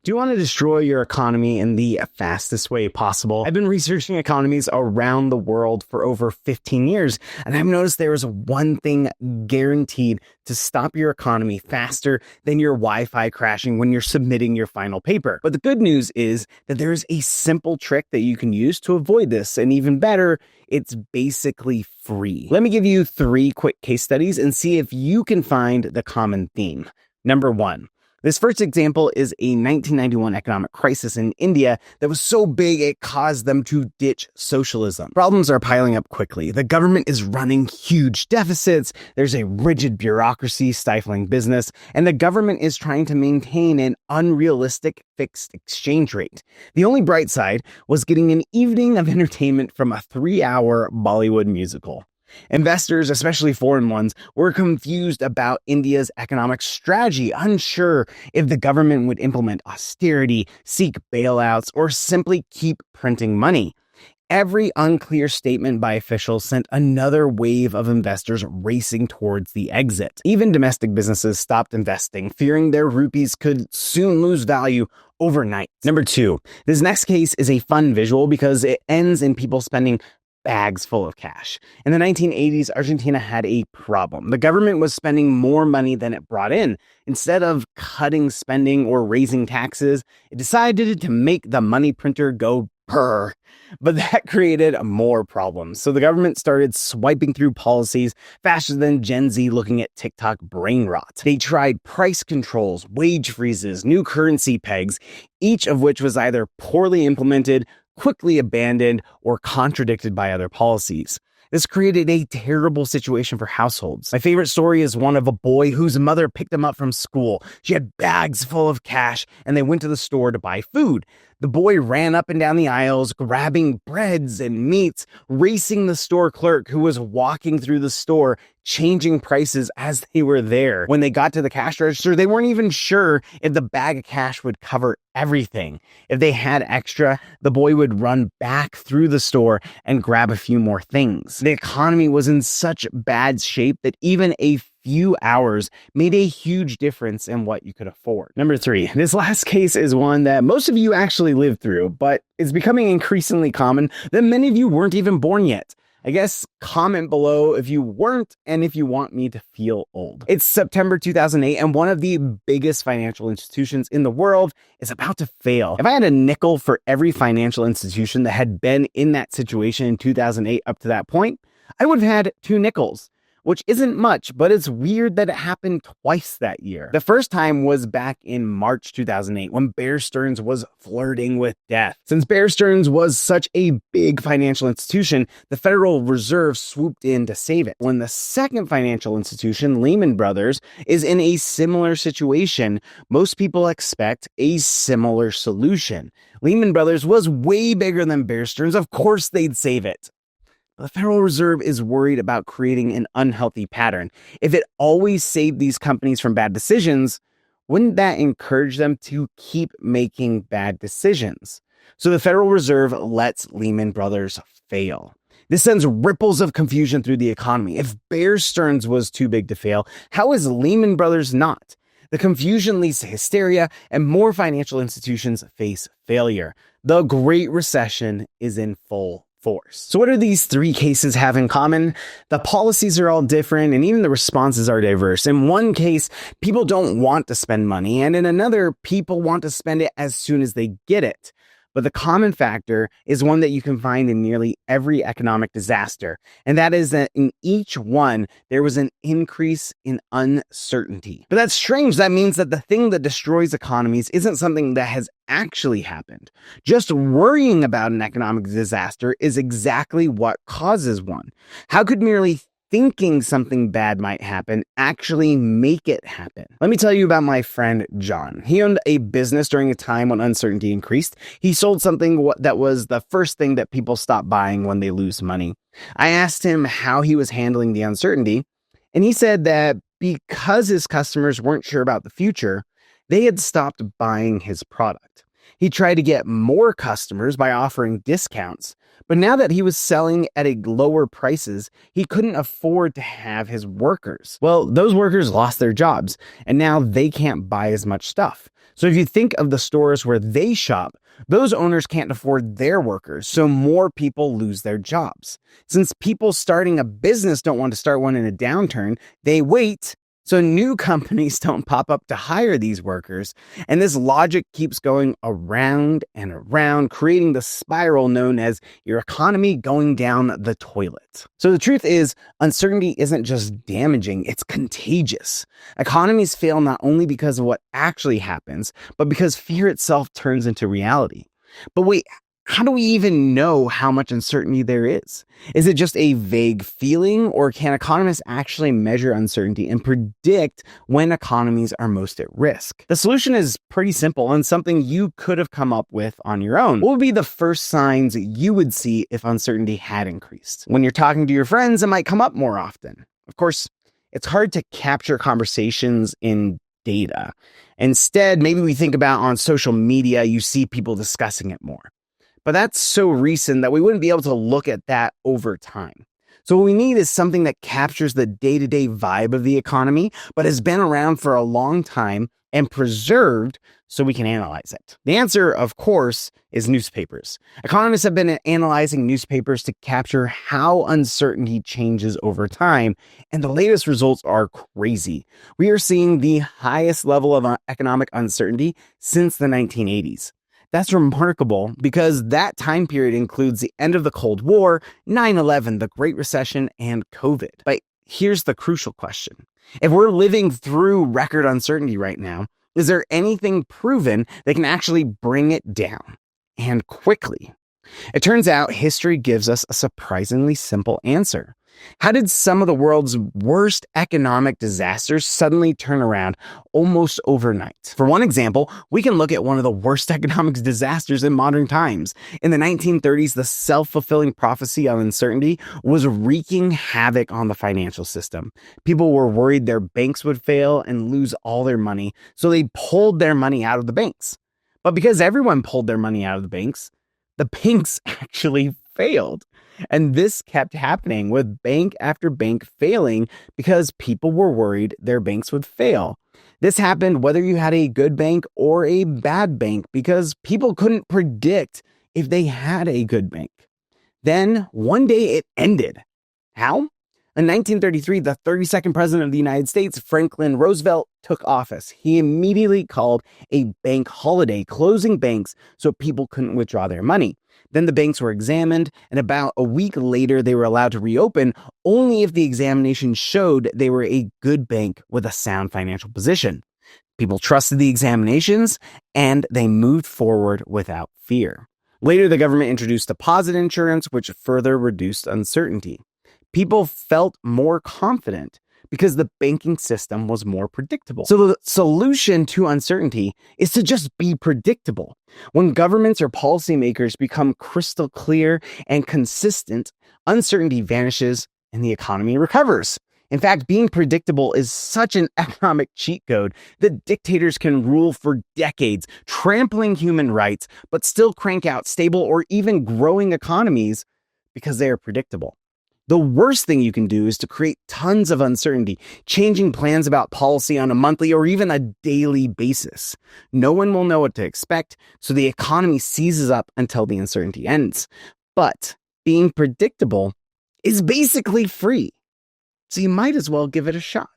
Do you want to destroy your economy in the fastest way possible? I've been researching economies around the world for over 15 years, and I've noticed there is one thing guaranteed to stop your economy faster than your Wi-Fi crashing when you're submitting your final paper. But the good news is that there is a simple trick that you can use to avoid this, and even better, it's basically free. Let me give you 3 quick case studies and see if you can find the common theme. Number 1. This first example is a 1991 economic crisis in India that was so big it caused them to ditch socialism. Problems are piling up quickly. The government is running huge deficits, there's a rigid bureaucracy stifling business, and the government is trying to maintain an unrealistic fixed exchange rate. The only bright side was getting an evening of entertainment from a 3-hour Bollywood musical. Investors, especially foreign ones, were confused about India's economic strategy, unsure if the government would implement austerity, seek bailouts, or simply keep printing money. Every unclear statement by officials sent another wave of investors racing towards the exit. Even domestic businesses stopped investing, fearing their rupees could soon lose value overnight. Number 2, this next case is a fun visual because it ends in people spending bags full of cash. In the 1980s, Argentina had a problem. The government was spending more money than it brought in. Instead of cutting spending or raising taxes, it decided to make the money printer go brr. But that created more problems. So the government started swiping through policies faster than Gen Z looking at TikTok brain rot. They tried price controls, wage freezes, new currency pegs, each of which was either poorly implemented, quickly abandoned, or contradicted by other policies. This created a terrible situation for households. My favorite story is one of a boy whose mother picked him up from school. She had bags full of cash, and they went to the store to buy food. The boy ran up and down the aisles, grabbing breads and meats, racing the store clerk who was walking through the store, changing prices as they were there. When they got to the cash register, they weren't even sure if the bag of cash would cover everything. If they had extra, the boy would run back through the store and grab a few more things. The economy was in such bad shape that even a few hours made a huge difference in what you could afford. Number 3, this last case is one that most of you actually lived through, but it's becoming increasingly common that many of you weren't even born yet. I guess comment below if you weren't and if you want me to feel old. It's September 2008 and one of the biggest financial institutions in the world is about to fail. If I had a nickel for every financial institution that had been in that situation in 2008 up to that point, I would have had 2 nickels. Which isn't much, but it's weird that it happened twice that year. The first time was back in March 2008 when Bear Stearns was flirting with death. Since Bear Stearns was such a big financial institution, the Federal Reserve swooped in to save it. When the second financial institution, Lehman Brothers, is in a similar situation, most people expect a similar solution. Lehman Brothers was way bigger than Bear Stearns. Of course they'd save it. The Federal Reserve is worried about creating an unhealthy pattern. If it always saved these companies from bad decisions, wouldn't that encourage them to keep making bad decisions? So the Federal Reserve lets Lehman Brothers fail. This sends ripples of confusion through the economy. If Bear Stearns was too big to fail, how is Lehman Brothers not? The confusion leads to hysteria, and more financial institutions face failure. The Great Recession is in full force. So what do these 3 cases have in common? The policies are all different and even the responses are diverse. In one case, people don't want to spend money, and in another, people want to spend it as soon as they get it. But the common factor is one that you can find in nearly every economic disaster, and that is that in each one, there was an increase in uncertainty. But that's strange. That means that the thing that destroys economies isn't something that has actually happened. Just worrying about an economic disaster is exactly what causes one. How could merely thinking something bad might happen actually make it happen? Let me tell you about my friend John. He owned a business during a time when uncertainty increased. He sold something that was the first thing that people stop buying when they lose money. I asked him how he was handling the uncertainty, and he said that because his customers weren't sure about the future, they had stopped buying his product. He tried to get more customers by offering discounts, but now that he was selling at lower prices, he couldn't afford to have his workers. Well, those workers lost their jobs, and now they can't buy as much stuff. So if you think of the stores where they shop, those owners can't afford their workers, so more people lose their jobs. Since people starting a business don't want to start one in a downturn, they wait, so new companies don't pop up to hire these workers, and this logic keeps going around and around, creating the spiral known as your economy going down the toilet. So the truth is, uncertainty isn't just damaging, it's contagious. Economies fail not only because of what actually happens, but because fear itself turns into reality. But wait, how do we even know how much uncertainty there is? Is it just a vague feeling, or can economists actually measure uncertainty and predict when economies are most at risk? The solution is pretty simple and something you could have come up with on your own. What would be the first signs you would see if uncertainty had increased? When you're talking to your friends, it might come up more often. Of course, it's hard to capture conversations in data. Instead, maybe we think about on social media, you see people discussing it more. But that's so recent that we wouldn't be able to look at that over time. So what we need is something that captures the day-to-day vibe of the economy, but has been around for a long time and preserved so we can analyze it. The answer, of course, is newspapers. Economists have been analyzing newspapers to capture how uncertainty changes over time, and the latest results are crazy. We are seeing the highest level of economic uncertainty since the 1980s. That's remarkable because that time period includes the end of the Cold War, 9/11, the Great Recession, and COVID. But here's the crucial question. If we're living through record uncertainty right now, is there anything proven that can actually bring it down, and quickly? It turns out history gives us a surprisingly simple answer. How did some of the world's worst economic disasters suddenly turn around almost overnight? For one example, we can look at one of the worst economic disasters in modern times. In the 1930s, the self-fulfilling prophecy of uncertainty was wreaking havoc on the financial system. People were worried their banks would fail and lose all their money, so they pulled their money out of the banks. But because everyone pulled their money out of the banks actually failed. And this kept happening with bank after bank failing because people were worried their banks would fail. This happened whether you had a good bank or a bad bank because people couldn't predict if they had a good bank. Then one day it ended. How? In 1933, the 32nd president of the United States, Franklin Roosevelt, took office. He immediately called a bank holiday, closing banks so people couldn't withdraw their money. Then the banks were examined, and about a week later, they were allowed to reopen only if the examination showed they were a good bank with a sound financial position. People trusted the examinations, and they moved forward without fear. Later, the government introduced deposit insurance, which further reduced uncertainty. People felt more confident because the banking system was more predictable. So the solution to uncertainty is to just be predictable. When governments or policymakers become crystal clear and consistent, uncertainty vanishes and the economy recovers. In fact, being predictable is such an economic cheat code that dictators can rule for decades, trampling human rights, but still crank out stable or even growing economies because they are predictable. The worst thing you can do is to create tons of uncertainty, changing plans about policy on a monthly or even a daily basis. No one will know what to expect, so the economy seizes up until the uncertainty ends. But being predictable is basically free, so you might as well give it a shot.